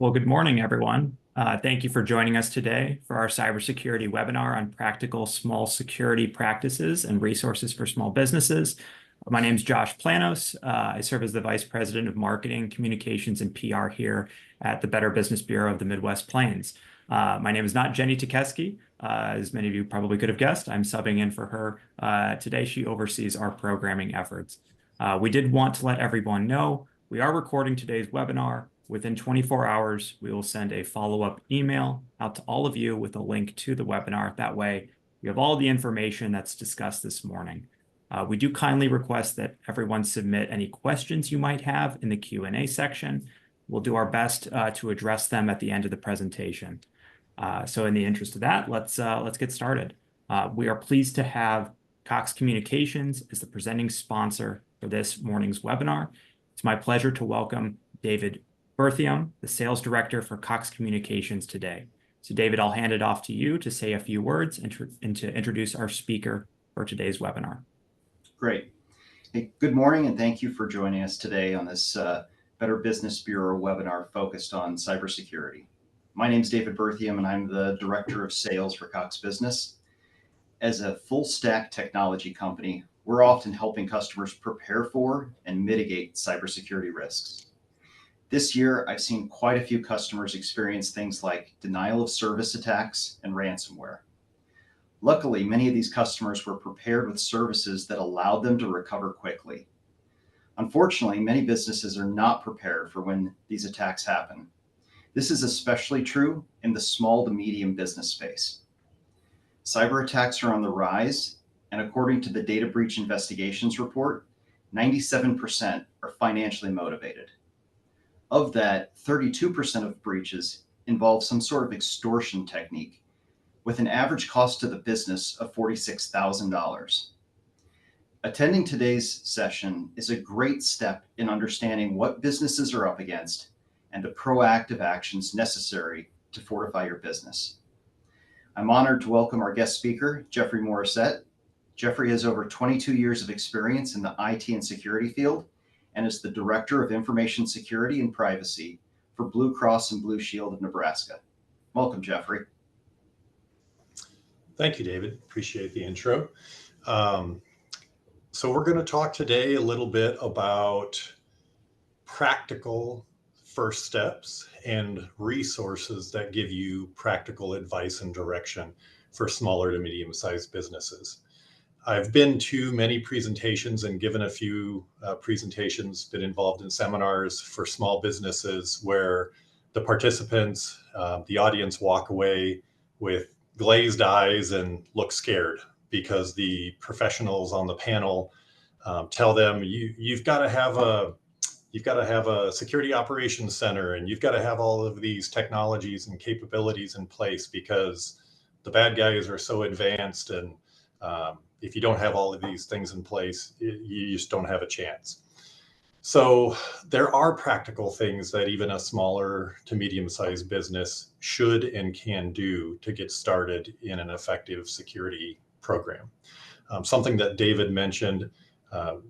Well, good morning, everyone. Thank you for joining us today for our cybersecurity webinar on practical small security practices and resources for small businesses. My name is Josh Planos. I serve as the Vice President of Marketing, Communications, and PR here at the Better Business Bureau of the Midwest Plains. My name is not Jenny Tikeski. As many of you probably could have guessed, I'm subbing in for her today. She oversees our programming efforts. We did want to let everyone know we are recording today's webinar. Within 24 hours, we will send a follow-up email out to all of you with a link to the webinar. That way, you have all the information that's discussed this morning. We do kindly request that everyone submit any questions you might have in the Q&A section. We'll do our best to address them at the end of the presentation. So in the interest of that, let's get started. We are pleased to have Cox Communications as the presenting sponsor for this morning's webinar. It's my pleasure to welcome David Berthium, the Sales Director for Cox Communications today. So David, I'll hand it off to you to say a few words and to introduce our speaker for today's webinar. Great. Hey, good morning, and thank you for joining us today on this Better Business Bureau webinar focused on cybersecurity. My name is David Berthium, and I'm the Director of Sales for Cox Business. As a full-stack technology company, we're often helping customers prepare for and mitigate cybersecurity risks. This year, I've seen quite a few customers experience things like denial of service attacks and ransomware. Luckily, many of these customers were prepared with services that allowed them to recover quickly. Unfortunately, many businesses are not prepared for when these attacks happen. This is especially true in the small to medium business space. Cyber attacks are on the rise, and according to the Data Breach Investigations report, 97% are financially motivated. Of that, 32% of breaches involve some sort of extortion technique, with an average cost to the business of $46,000. Attending today's session is a great step in understanding what businesses are up against and the proactive actions necessary to fortify your business. I'm honored to welcome our guest speaker, Jeffrey Morissette. Jeffrey has over 22 years of experience in the IT and security field and is the Director of Information Security and Privacy for Blue Cross and Blue Shield of Nebraska. Welcome, Jeffrey. Thank you, David. Appreciate the intro. So we're going to talk today a little bit about practical first steps and resources that give you practical advice and direction for smaller to medium-sized businesses. I've been to many presentations and given a few presentations, been involved in seminars for small businesses where the participants, the audience walk away with glazed eyes and look scared because the professionals on the panel tell them you've got to have a security operations center and you've got to have all of these technologies and capabilities in place because the bad guys are so advanced, and if you don't have all of these things in place, you just don't have a chance. So there are practical things that even a smaller to medium-sized business should and can do to get started in an effective security program. Something that David mentioned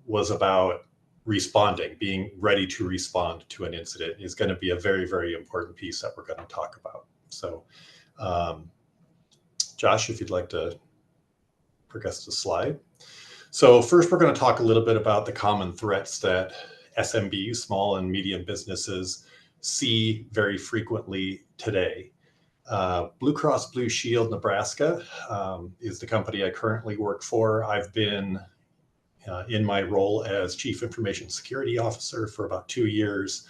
was about responding, being ready to respond to an incident is going to be a very, very important piece that we're going to talk about. So, Josh, if you'd like to progress the slide. So first, we're going to talk a little bit about the common threats that SMBs, small and medium businesses, see very frequently today. Blue Cross Blue Shield Nebraska is the company I currently work for. I've been in my role as Chief Information Security Officer for about 2 years.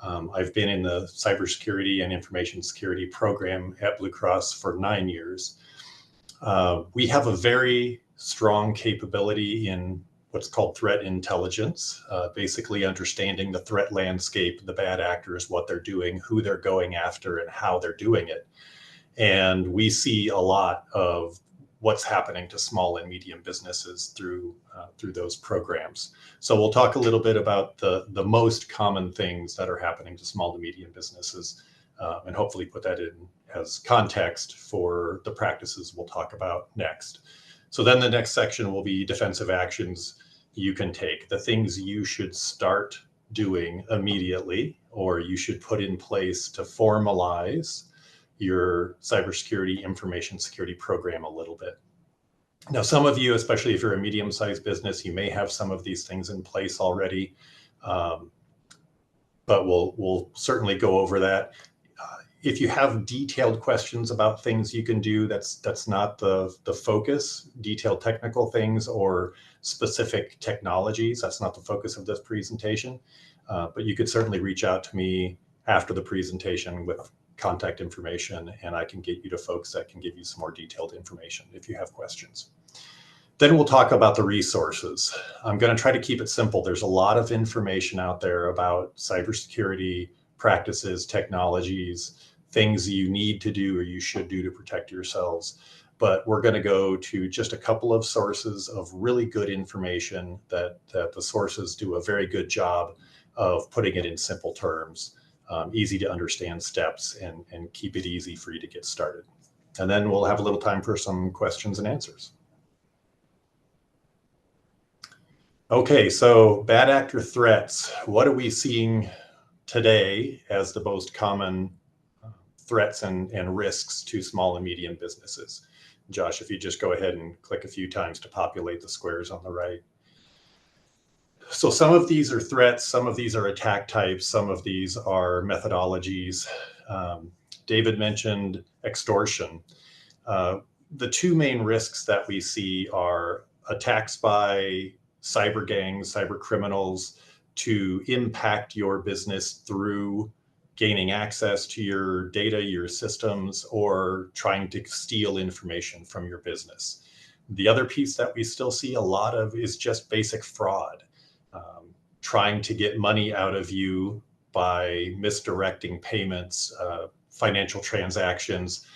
I've been in the Cybersecurity and Information Security program at Blue Cross for 9 years. We have a very strong capability in what's called threat intelligence, basically understanding the threat landscape, the bad actors, what they're doing, who they're going after, and how they're doing it. And we see a lot of what's happening to small and medium businesses through those programs. So we'll talk a little bit about the most common things that are happening to small to medium businesses, and hopefully put that in as context for the practices we'll talk about next. So then the next section will be defensive actions you can take, the things you should start doing immediately or you should put in place to formalize your cybersecurity information security program a little bit. Now, some of you, especially if you're a medium-sized business, you may have some of these things in place already, but we'll certainly go over that. If you have detailed questions about things you can do, that's not the focus, detailed technical things or specific technologies. That's not the focus of this presentation, but you could certainly reach out to me after the presentation with contact information, and I can get you to folks that can give you some more detailed information if you have questions. Then we'll talk about the resources. I'm going to try to keep it simple. There's a lot of information out there about cybersecurity practices, technologies, things you need to do or you should do to protect yourselves. But we're going to go to just a couple of sources of really good information that the sources do a very good job of putting it in simple terms, easy to understand steps, and keep it easy for you to get started. And then we'll have a little time for some questions and answers. Okay, so bad actor threats. What are we seeing today as the most common threats and risks to small and medium businesses? Josh, if you just go ahead and click a few times to populate the squares on the right. So some of these are threats, some of these are attack types, some of these are methodologies. David mentioned extortion. The two main risks that we see are attacks by cyber gangs, cyber criminals to impact your business through gaining access to your data, your systems, or trying to steal information from your business. The other piece that we still see a lot of is just basic fraud, trying to get money out of you by misdirecting payments, financial transactions,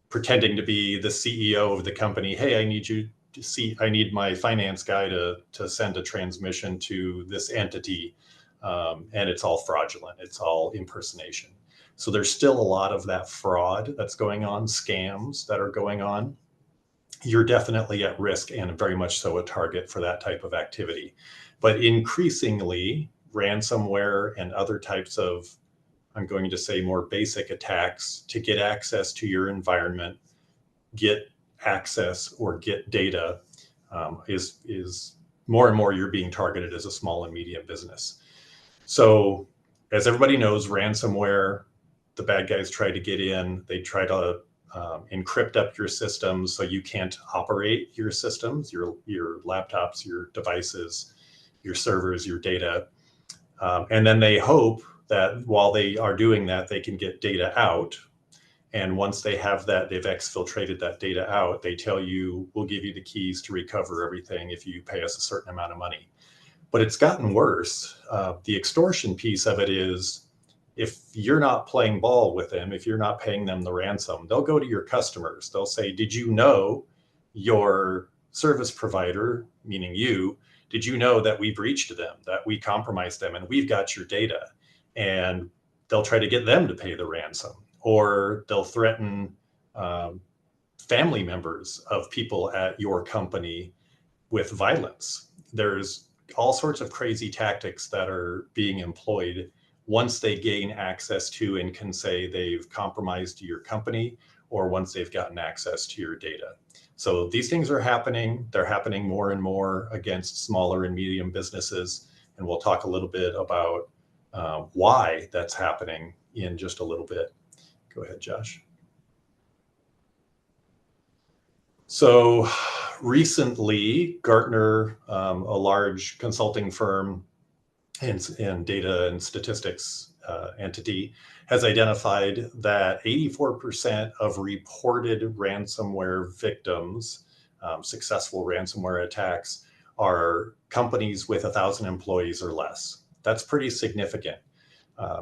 pretending to be the CEO of the company. Hey, I need you to see, I need my finance guy to send a transmission to this entity. And it's all fraudulent. It's all impersonation. So there's still a lot of that fraud that's going on, scams that are going on. You're definitely at risk and very much so a target for that type of activity. But increasingly, ransomware and other types of, I'm going to say, more basic attacks to get access to your environment, get access or get data is more and more you're being targeted as a small and medium business. So as everybody knows, ransomware, the bad guys try to get in, they try to encrypt up your systems so you can't operate your systems, your laptops, your devices, your servers, your data. And then they hope that while they are doing that, they can get data out. And once they have that, they've exfiltrated that data out, they tell you, we'll give you the keys to recover everything if you pay us a certain amount of money. But it's gotten worse. The extortion piece of it is, if you're not playing ball with them, if you're not paying them the ransom, they'll go to your customers. They'll say, did you know your service provider, meaning you, did you know that we breached them, that we compromised them, and we've got your data? And they'll try to get them to pay the ransom, or they'll threaten family members of people at your company with violence. There's all sorts of crazy tactics that are being employed once they gain access to and can say they've compromised your company, or once they've gotten access to your data. So these things are happening. They're happening more and more against smaller and medium businesses. And we'll talk a little bit about why that's happening in just a little bit. Go ahead, Josh. So recently, Gartner, a large consulting firm and data and statistics entity, has identified that 84% of reported ransomware victims, successful ransomware attacks, are companies with 1,000 employees or less. That's pretty significant.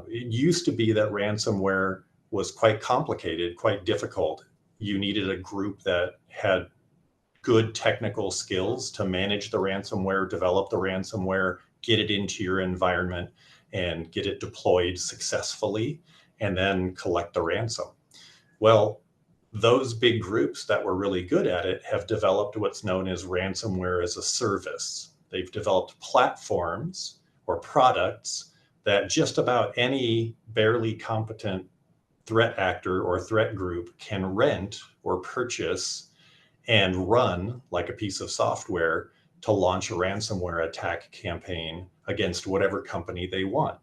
It used to be that ransomware was quite complicated, quite difficult. You needed a group that had good technical skills to manage the ransomware, develop the ransomware, get it into your environment, and get it deployed successfully, and then collect the ransom. Well, those big groups that were really good at it have developed what's known as ransomware as a service. They've developed platforms or products that just about any barely competent threat actor or threat group can rent or purchase and run like a piece of software to launch a ransomware attack campaign against whatever company they want.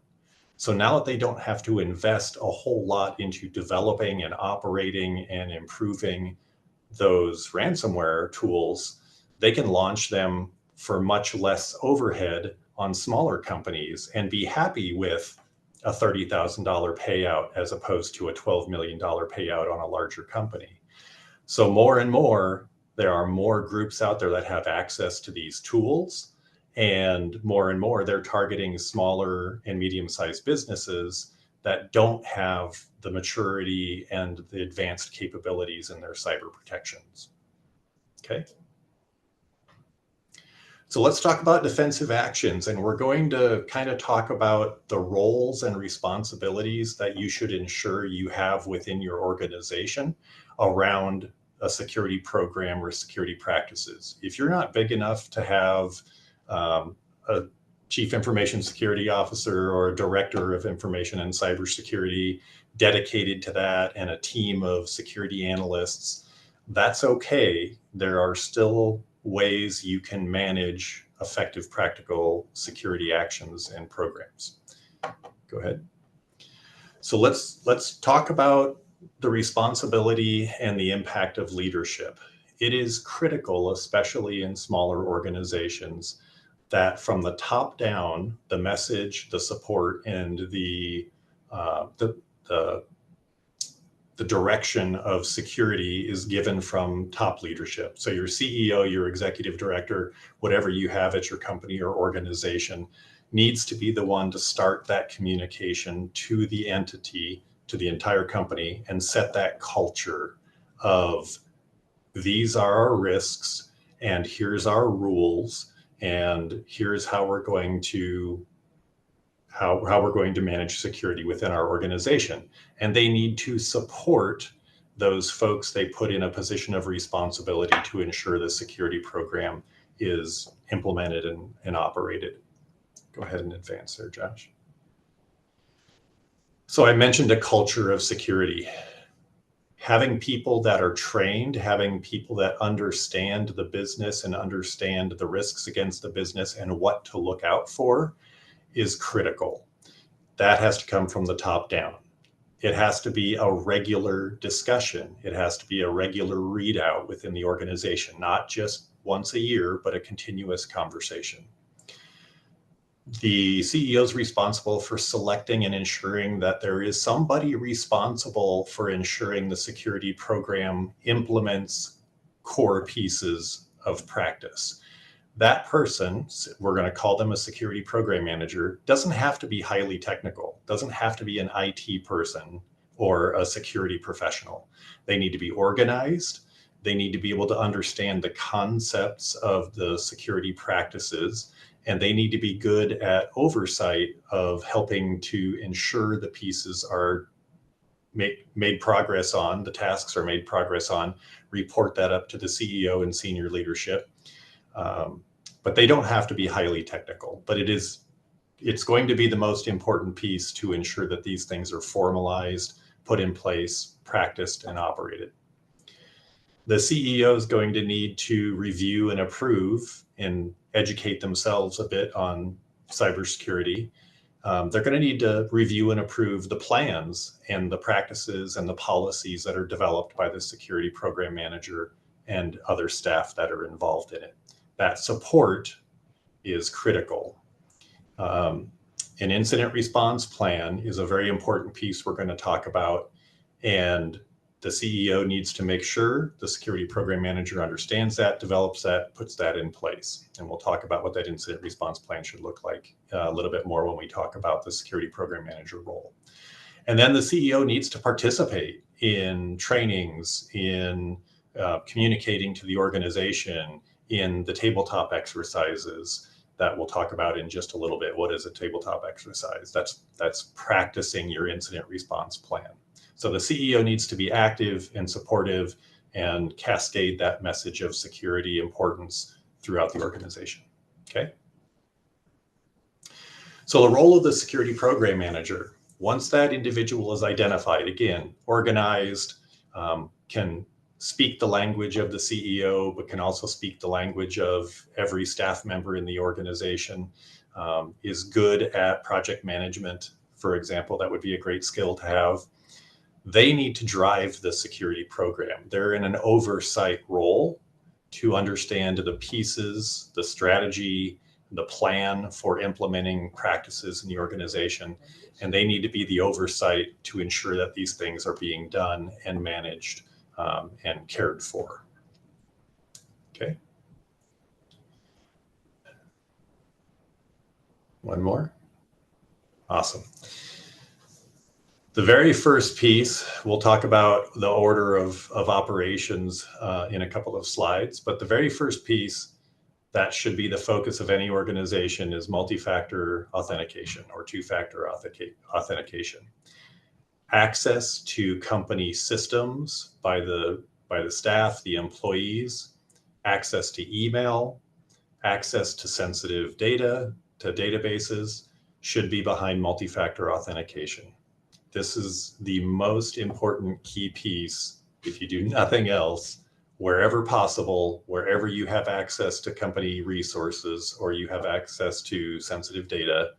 So now that they don't have to invest a whole lot into developing and operating and improving those ransomware tools, they can launch them for much less overhead on smaller companies and be happy with a $30,000 payout as opposed to a $12 million payout on a larger company. So more and more, there are more groups out there that have access to these tools, and more, they're targeting smaller and medium-sized businesses that don't have the maturity and the advanced capabilities in their cyber protections. Okay. So let's talk about defensive actions, and we're going to kind of talk about the roles and responsibilities that you should ensure you have within your organization around a security program or security practices. If you're not big enough to have a chief information security officer or a director of information and cybersecurity dedicated to that and a team of security analysts, that's okay. There are still ways you can manage effective practical security actions and programs. Go ahead. So let's talk about the responsibility and the impact of leadership. It is critical, especially in smaller organizations, that from the top down, the message, the support, and the direction of security is given from top leadership. So your CEO, your executive director, whatever you have at your company or organization, needs to be the one to start that communication to the entity, to the entire company, and set that culture of these are our risks, and here's our rules, and here's how we're going to manage security within our organization. And they need to support those folks they put in a position of responsibility to ensure the security program is implemented and operated. Go ahead and advance there, Josh. So I mentioned a culture of security. Having people that are trained, having people that understand the business and understand the risks against the business and what to look out for is critical. That has to come from the top down. It has to be a regular discussion. It has to be a regular readout within the organization, not just once a year, but a continuous conversation. The CEO is responsible for selecting and ensuring that there is somebody responsible for ensuring the security program implements core pieces of practice. That person, we're going to call them a security program manager, doesn't have to be highly technical, doesn't have to be an IT person or a security professional. They need to be organized. They need to be able to understand the concepts of the security practices, and they need to be good at oversight of helping to ensure the pieces are made progress on, the tasks are made progress on, report that up to the CEO and senior leadership. But they don't have to be highly technical, but it's going to be the most important piece to ensure that these things are formalized, put in place, practiced, and operated. The CEO is going to need to review and approve and educate themselves a bit on cybersecurity. They're going to need to review and approve the plans and the practices and the policies that are developed by the security program manager and other staff that are involved in it. That support is critical. An incident response plan is a very important piece we're going to talk about, and the CEO needs to make sure the security program manager understands that, develops that, puts that in place. And we'll talk about what that incident response plan should look like a little bit more when we talk about the security program manager role. And then the CEO needs to participate in trainings, in communicating to the organization, in the tabletop exercises that we'll talk about in just a little bit. What is a tabletop exercise? That's practicing your incident response plan. So the CEO needs to be active and supportive and cascade that message of security importance throughout the organization. Okay. So the role of the security program manager, once that individual is identified, again, organized, can speak the language of the CEO, but can also speak the language of every staff member in the organization, is good at project management, for example. That would be a great skill to have. They need to drive the security program. They're in an oversight role to understand the pieces, the strategy, the plan for implementing practices in the organization. And they need to be the oversight to ensure that these things are being done and managed and cared for. Okay. One more. Awesome. The very first piece, we'll talk about the order of operations in a couple of slides, but the very first piece that should be the focus of any organization is multi-factor authentication or two-factor authentication. Access to company systems by the staff, the employees, access to email, access to sensitive data, to databases, should be behind multi-factor authentication. This is the most important key piece. If you do nothing else, wherever possible, wherever you have access to company resources or you have access to sensitive data,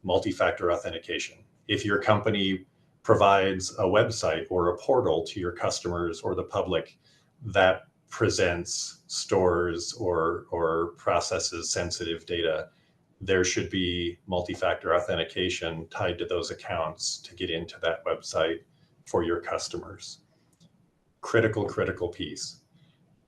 multi-factor authentication. If your company provides a website or a portal to your customers or the public that presents, stores, or processes sensitive data, there should be multi-factor authentication tied to those accounts to get into that website for your customers. Critical piece.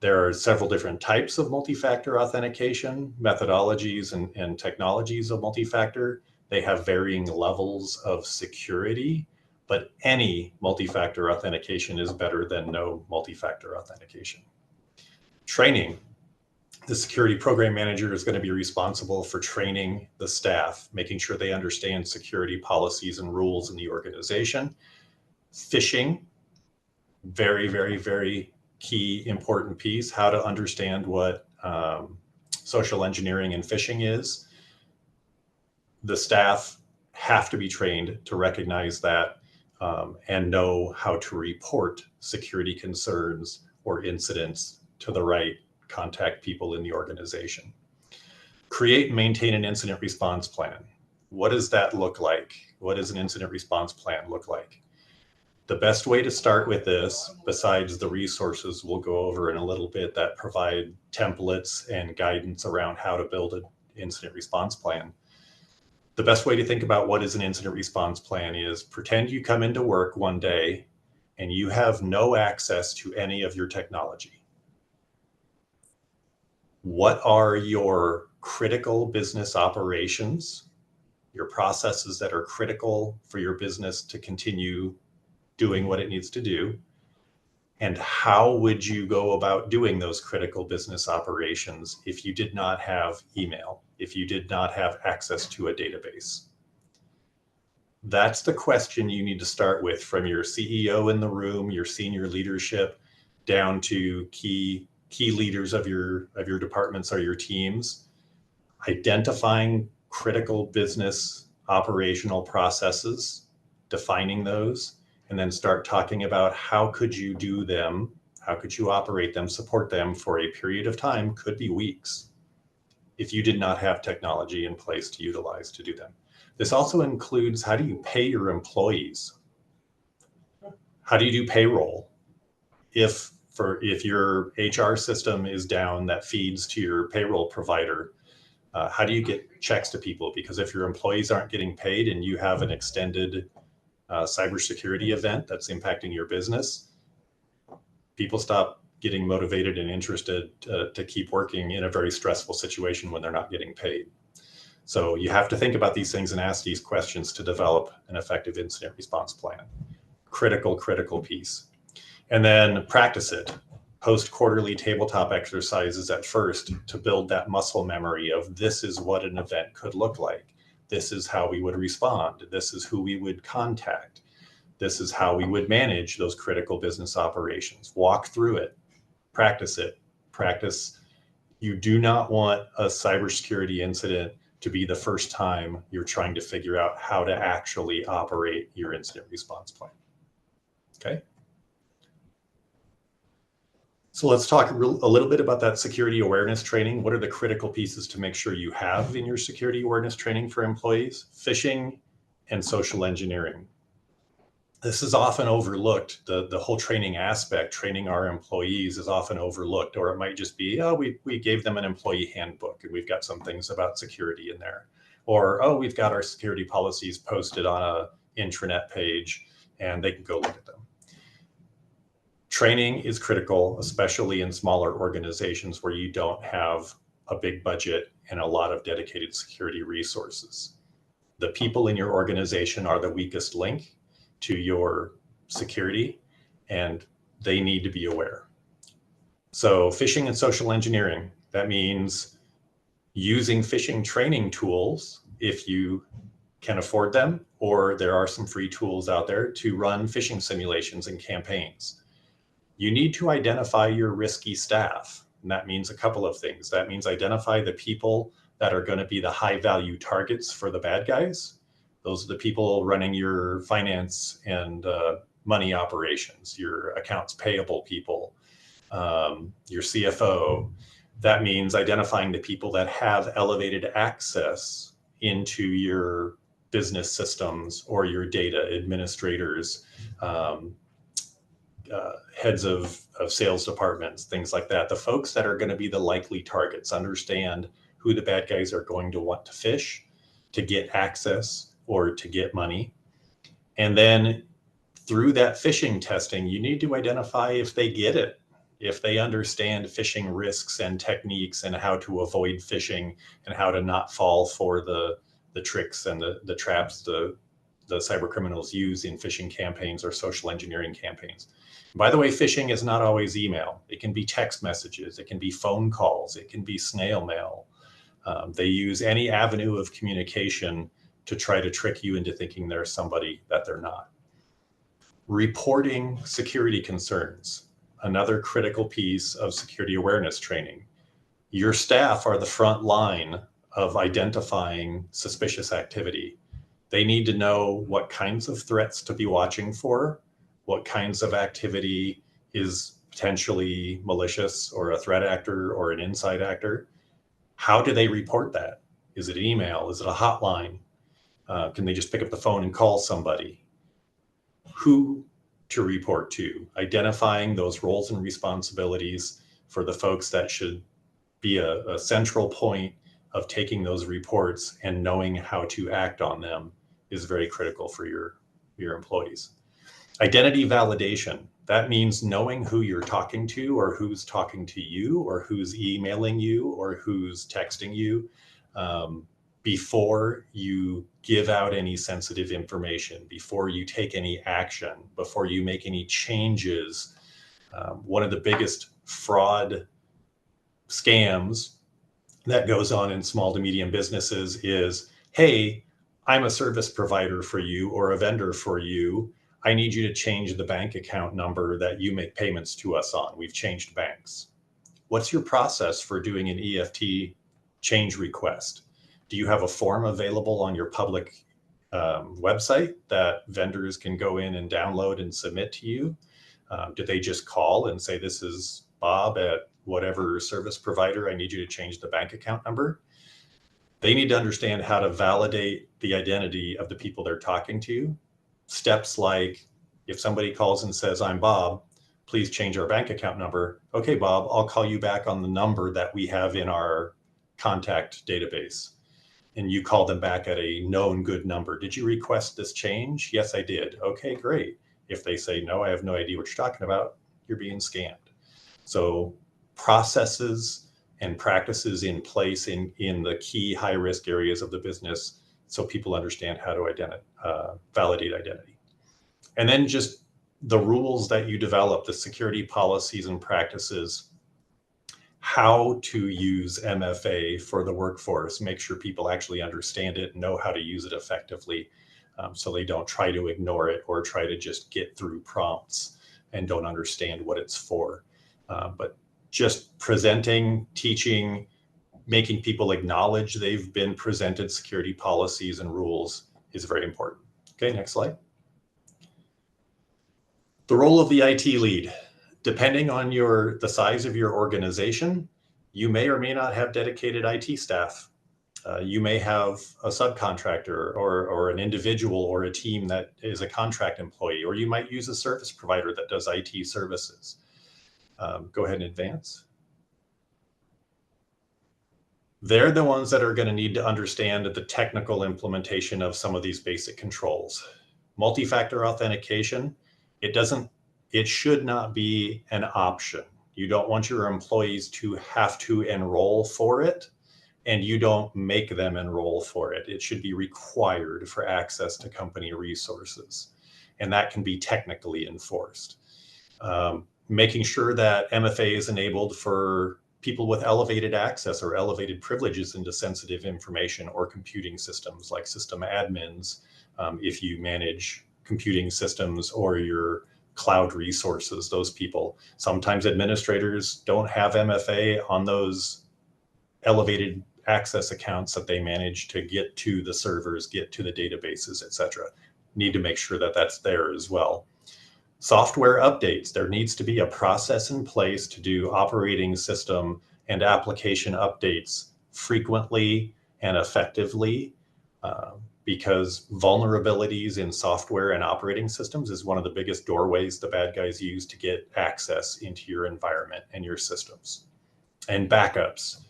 There are several different types of multi-factor authentication, methodologies and technologies of multi-factor. They have varying levels of security, but any multi-factor authentication is better than no multi-factor authentication. Training. The security program manager is going to be responsible for training the staff, making sure they understand security policies and rules in the organization. Phishing, very key, important piece, how to understand what social engineering and phishing is. The staff have to be trained to recognize that and know how to report security concerns or incidents to the right contact people in the organization. Create and maintain an incident response plan. What does that look like? What does an incident response plan look like? The best way to start with this, besides the resources we'll go over in a little bit that provide templates and guidance around how to build an incident response plan, the best way to think about what is an incident response plan is pretend you come into work one day and you have no access to any of your technology. What are your critical business operations, your processes that are critical for your business to continue doing what it needs to do? And how would you go about doing those critical business operations if you did not have email, if you did not have access to a database? That's the question you need to start with, from your CEO in the room, your senior leadership, down to key leaders of your departments or your teams. Identifying critical business operational processes, defining those, and then start talking about how could you do them, how could you operate them, support them for a period of time, could be weeks, if you did not have technology in place to utilize to do them. This also includes, how do you pay your employees? How do you do payroll? If your HR system is down that feeds to your payroll provider, how do you get checks to people? Because if your employees aren't getting paid and you have an extended cybersecurity event that's impacting your business, people stop getting motivated and interested to keep working in a very stressful situation when they're not getting paid. So you have to think about these things and ask these questions to develop an effective incident response plan. Critical piece. And then practice it. Post quarterly tabletop exercises at first to build that muscle memory of, this is what an event could look like. This is how we would respond. This is who we would contact. This is how we would manage those critical business operations. Walk through it. Practice it. Practice. You do not want a cybersecurity incident to be the first time you're trying to figure out how to actually operate your incident response plan. Okay. So let's talk a little bit about that security awareness training. What are the critical pieces to make sure you have in your security awareness training for employees? Phishing and social engineering. This is often overlooked. The whole training aspect, training our employees, is often overlooked, or it might just be, oh, we gave them an employee handbook and we've got some things about security in there. Or, oh, we've got our security policies posted on a intranet page and they can go look at them. Training is critical, especially in smaller organizations where you don't have a big budget and a lot of dedicated security resources. The people in your organization are the weakest link to your security, and they need to be aware. So phishing and social engineering, that means using phishing training tools if you can afford them, or there are some free tools out there to run phishing simulations and campaigns. You need to identify your risky staff. And that means a couple of things. That means identify the people that are going to be the high value targets for the bad guys. Those are the people running your finance and money operations, your accounts payable people, your CFO. That means identifying the people that have elevated access into your business systems or your data administrators, heads of sales departments, things like that. The folks that are going to be the likely targets, understand who the bad guys are going to want to phish to get access or to get money. And then through that phishing testing, you need to identify if they get it, if they understand phishing risks and techniques and how to avoid phishing and how to not fall for the tricks and the traps the cyber criminals use in phishing campaigns or social engineering campaigns. By the way, phishing is not always email. It can be text messages. It can be phone calls. It can be snail mail. They use any avenue of communication to try to trick you into thinking they're somebody that they're not. Reporting security concerns, another critical piece of security awareness training. Your staff are the front line of identifying suspicious activity. They need to know what kinds of threats to be watching for, what kinds of activity is potentially malicious or a threat actor or an inside actor. How do they report that? Is it an email? Is it a hotline? Can they just pick up the phone and call somebody? Who to report to? Identifying those roles and responsibilities for the folks that should be a central point of taking those reports and knowing how to act on them is very critical for your employees. Identity validation, that means knowing who you're talking to or who's talking to you or who's emailing you or who's texting you before you give out any sensitive information, before you take any action, before you make any changes. One of the biggest fraud scams that goes on in small to medium businesses is, hey, I'm a service provider for you or a vendor for you. I need you to change the bank account number that you make payments to us on. We've changed banks. What's your process for doing an EFT change request? Do you have a form available on your public website that vendors can go in and download and submit to you? Do they just call and say, this is Bob at whatever service provider, I need you to change the bank account number? They need to understand how to validate the identity of the people they're talking to. Steps like, if somebody calls and says, I'm Bob, please change our bank account number. Okay, Bob, I'll call you back on the number that we have in our contact database. And you call them back at a known good number. Did you request this change? Yes, I did. Okay, great. If they say, no, I have no idea what you're talking about, you're being scammed. So processes and practices in place in the key high risk areas of the business so people understand how to validate identity. And then just the rules that you develop, the security policies and practices, how to use MFA for the workforce, make sure people actually understand it, know how to use it effectively, so they don't try to ignore it or try to just get through prompts and don't understand what it's for. But just presenting, teaching, making people acknowledge they've been presented security policies and rules is very important. Okay, next slide. The role of the IT lead. Depending on the size of your organization, you may or may not have dedicated IT staff. You may have a subcontractor or an individual or a team that is a contract employee, or you might use a service provider that does IT services. Go ahead and advance. They're the ones that are going to need to understand the technical implementation of some of these basic controls. Multi-factor authentication, it should not be an option. You don't want your employees to have to enroll for it, and you don't make them enroll for it. It should be required for access to company resources, and that can be technically enforced. Making sure that MFA is enabled for people with elevated access or elevated privileges into sensitive information or computing systems, like system admins, if you manage computing systems or your cloud resources, those people. Sometimes administrators don't have MFA on those elevated access accounts that they manage to get to the servers, get to the databases, etc. Need to make sure that that's there as well. Software updates. There needs to be a process in place to do operating system and application updates frequently and effectively, because vulnerabilities in software and operating systems is one of the biggest doorways the bad guys use to get access into your environment and your systems. And backups.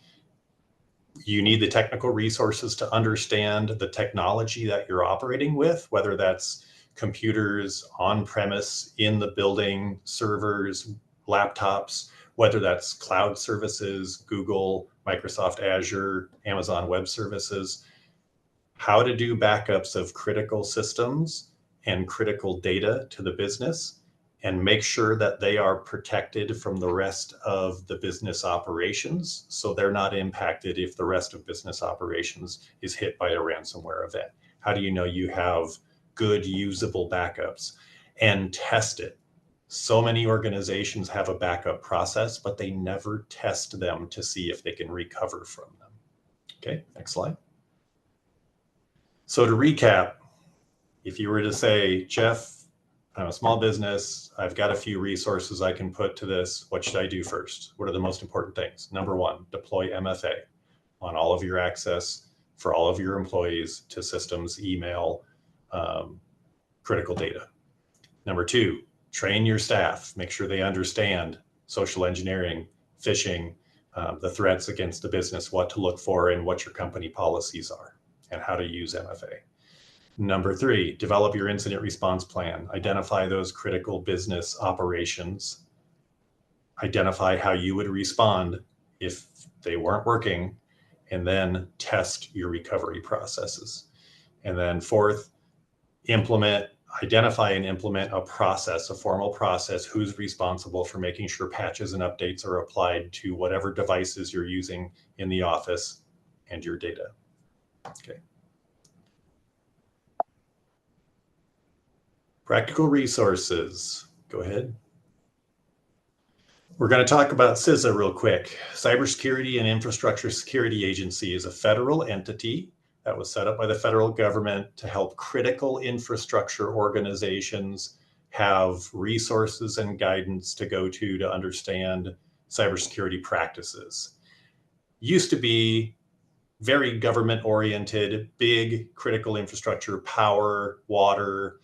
You need the technical resources to understand the technology that you're operating with, whether that's computers on-premise, in the building, servers, laptops, whether that's cloud services, Google, Microsoft Azure, Amazon Web Services. How to do backups of critical systems and critical data to the business, and make sure that they are protected from the rest of the business operations, so they're not impacted if the rest of business operations is hit by a ransomware event. How do you know you have good usable backups? And test it. So many organizations have a backup process, but they never test them to see if they can recover from them. Okay, next slide. So to recap, if you were to say, Jeff, I'm a small business, I've got a few resources I can put to this, what should I do first? What are the most important things? Number one, deploy MFA on all of your access for all of your employees to systems, email, critical data. Number two, train your staff, make sure they understand social engineering, phishing, the threats against the business, what to look for and what your company policies are and how to use MFA. Number three, develop your incident response plan. Identify those critical business operations. Identify how you would respond if they weren't working, and then test your recovery processes. And then fourth, identify and implement a process, a formal process. Who's responsible for making sure patches and updates are applied to whatever devices you're using in the office and your data. Okay. Practical resources. Go ahead. We're going to talk about CISA real quick. Cybersecurity and Infrastructure Security Agency is a federal entity that was set up by the federal government to help critical infrastructure organizations have resources and guidance to go to understand cybersecurity practices. Used to be very government-oriented, big critical infrastructure, power, water,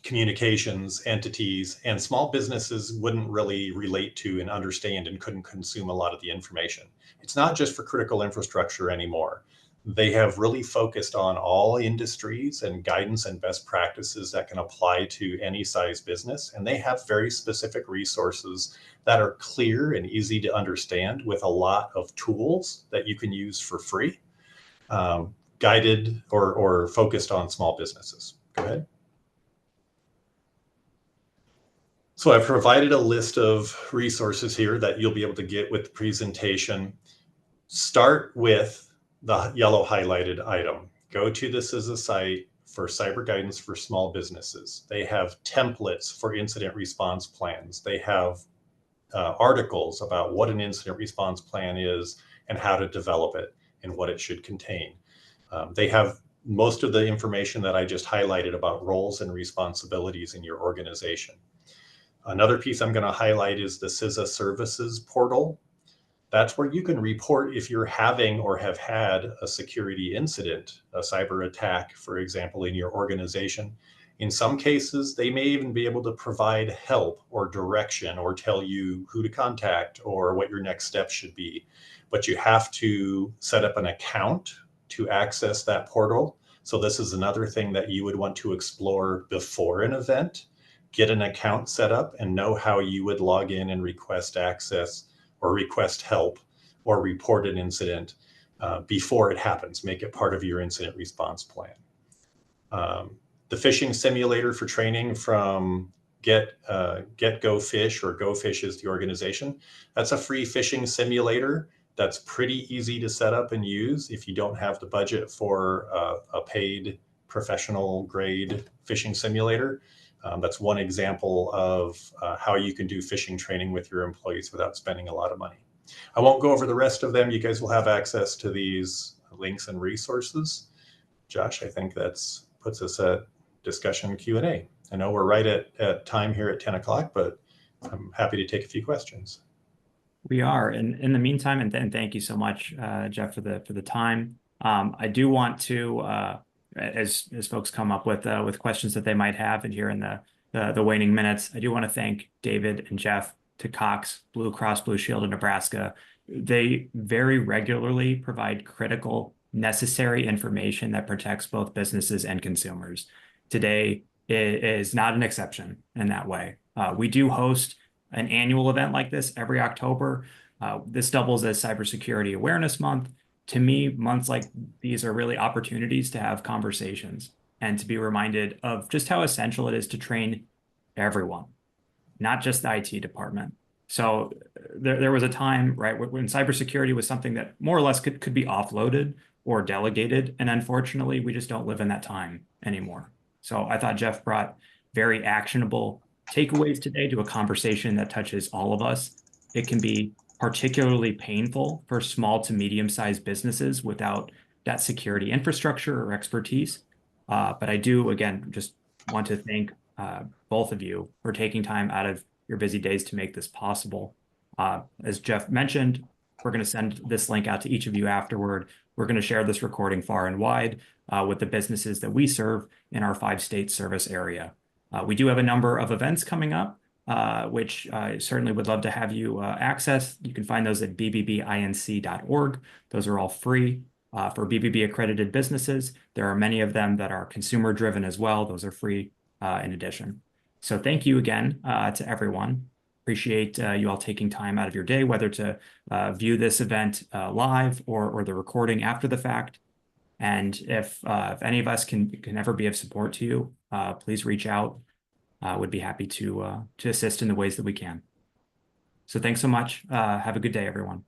communications entities, and small businesses wouldn't really relate to and understand and couldn't consume a lot of the information. It's not just for critical infrastructure anymore. They have really focused on all industries and guidance and best practices that can apply to any size business. And they have very specific resources that are clear and easy to understand with a lot of tools that you can use for free, guided or focused on small businesses. Go ahead. So I've provided a list of resources here that you'll be able to get with the presentation. Start with the yellow highlighted item. Go to the CISA site for cyber guidance for small businesses. They have templates for incident response plans. They have articles about what an incident response plan is and how to develop it and what it should contain. They have most of the information that I just highlighted about roles and responsibilities in your organization. Another piece I'm going to highlight is the CISA services portal. That's where you can report if you're having or have had a security incident, a cyber attack, for example, in your organization. In some cases, they may even be able to provide help or direction or tell you who to contact or what your next steps should be. But you have to set up an account to access that portal. So this is another thing that you would want to explore before an event. Get an account set up and know how you would log in and request access or request help or report an incident before it happens. Make it part of your incident response plan. The phishing simulator for training from Get Go Fish, or Go Fish is the organization. That's a free phishing simulator that's pretty easy to set up and use if you don't have the budget for a paid professional grade phishing simulator. That's one example of how you can do phishing training with your employees without spending a lot of money. I won't go over the rest of them. You guys will have access to these links and resources. Josh, I think that's puts us at discussion Q&A. I know we're right at time here at 10 o'clock, but I'm happy to take a few questions. We are. And in the meantime, and thank you so much, Jeff, for the time. I do want to, as folks come up with questions that they might have, and here in the waning minutes, I do want to thank David and Jeff to Cox Blue Cross Blue Shield of Nebraska. They very regularly provide critical, necessary information that protects both businesses and consumers. Today is not an exception in that way. We do host an annual event like this every October. This doubles as Cybersecurity Awareness Month. To me, months like these are really opportunities to have conversations and to be reminded of just how essential it is to train everyone, not just the IT department. So there was a time, right, when cybersecurity was something that more or less could be offloaded or delegated. And unfortunately, we just don't live in that time anymore. So I thought Jeff brought very actionable takeaways today to a conversation that touches all of us. It can be particularly painful for small to medium-sized businesses without that security infrastructure or expertise. But I do, again, just want to thank both of you for taking time out of your busy days to make this possible. As Jeff mentioned, we're going to send this link out to each of you afterward. We're going to share this recording far and wide with the businesses that we serve in our 5-state service area. We do have a number of events coming up, which I certainly would love to have you access. You can find those at bbbinc.org. Those are all free for BBB accredited businesses. There are many of them that are consumer driven as well. Those are free in addition. So thank you again to everyone. Appreciate you all taking time out of your day, whether to view this event live or the recording after the fact. And if any of us can ever be of support to you, please reach out. Would be happy to assist in the ways that we can. So thanks so much. Have a good day, everyone.